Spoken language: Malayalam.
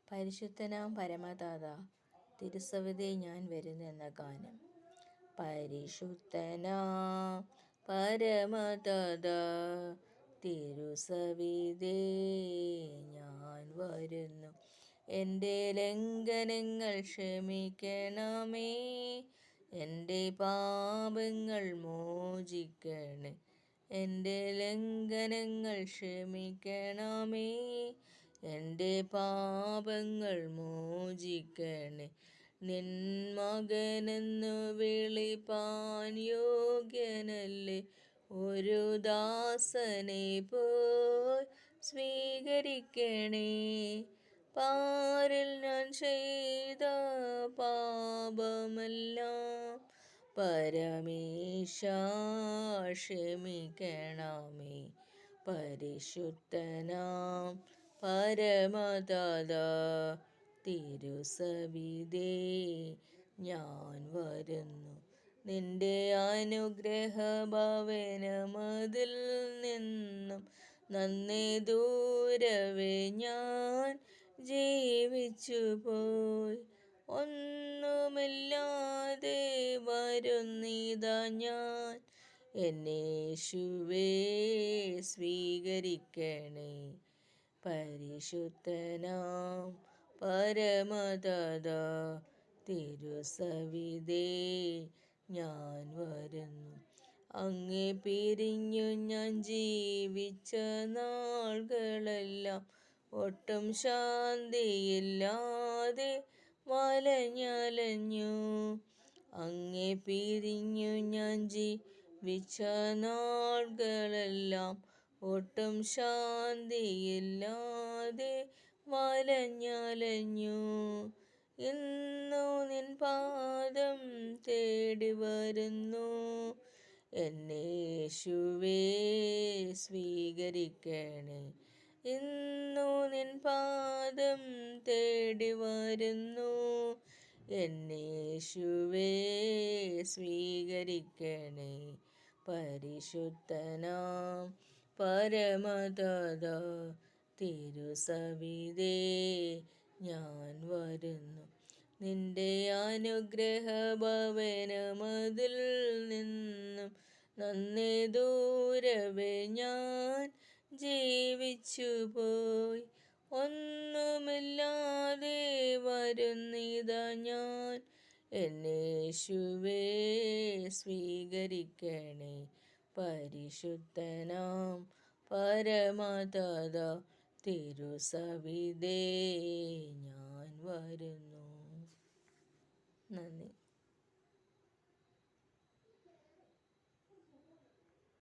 പരിശുദ്ധനാം പരമതാത തിരുസവിധേ ഞാൻ വരുന്നെന്ന ഗാനം. പരിശുദ്ധനാം പരമതാത തിരുസവിധേ ഞാൻ വരുന്നു. എൻ്റെ ലംഘനങ്ങൾ ക്ഷമിക്കണമേ, എൻ്റെ പാപങ്ങൾ മോചിക്കണേ. എൻ്റെ ലംഘനങ്ങൾ ക്ഷമിക്കണമേ, എൻ്റെ പാപങ്ങൾ മോചിക്കണേ. നിൻ മകനെന്നു വിളിപ്പാൻ യോഗ്യനല്ലേ, ഒരു ദാസനെ പോൽ സ്വീകരിക്കണേ. പാരിൽ ഞാൻ ചെയ്ത പാപമെല്ലാം പരമേശാ ക്ഷമിക്കണമേ. പരിശുദ്ധനാം പരമതാത തിരുസവിധേ ഞാൻ വരുന്നു. നിന്റെ അനുഗ്രഹ ഭവനമതിൽ നിന്നും നന്നേ ദൂരവേ ഞാൻ ജീവിച്ചു പോയി. ഒന്നുമില്ലാതെ വരുന്നിതാ ഞാൻ, എന്നേശുവേ സ്വീകരിക്കണേ. പരിശുദ്ധനാം പരമതാത തിരുസവിധേ ഞാൻ വരുന്നു. അങ്ങേ പിരിഞ്ഞു ഞാൻ ജീവിച്ച നാളുകളെല്ലാം ഒട്ടും ശാന്തിയില്ലാതെ വലഞ്ഞലഞ്ഞു. അങ്ങേ പിരിഞ്ഞു ഞാൻ ജീവിച്ച നാളുകളെല്ലാം ഒട്ടും ശാന്തിയില്ലാതെ വലഞ്ഞലഞ്ഞു. ഇന്നു നിൻ പാദം തേടി വരുന്നു, എന്നേശുവേ സ്വീകരിക്കണേ. ഇന്നു നിൻ പാദം തേടി വരുന്നു, എന്നേശുവേ സ്വീകരിക്കണേ. പരിശുദ്ധനാം പരമതാത തിരുസവിധേ ഞാൻ വരുന്നു. നിന്റെ അനുഗ്രഹ ഭവനമതിൽ നിന്നും നന്നേ ദൂരവേ ഞാൻ ജീവിച്ചു പോയി. ഒന്നുമില്ലാതെ വരുന്നിതാ ഞാൻ, എന്നേശുവേ സ്വീകരിക്കണേ. പരിശുദ്ധനാം പരമതാത തിരുസവിധേ ഞാൻ വരുന്നു. നന്ദി.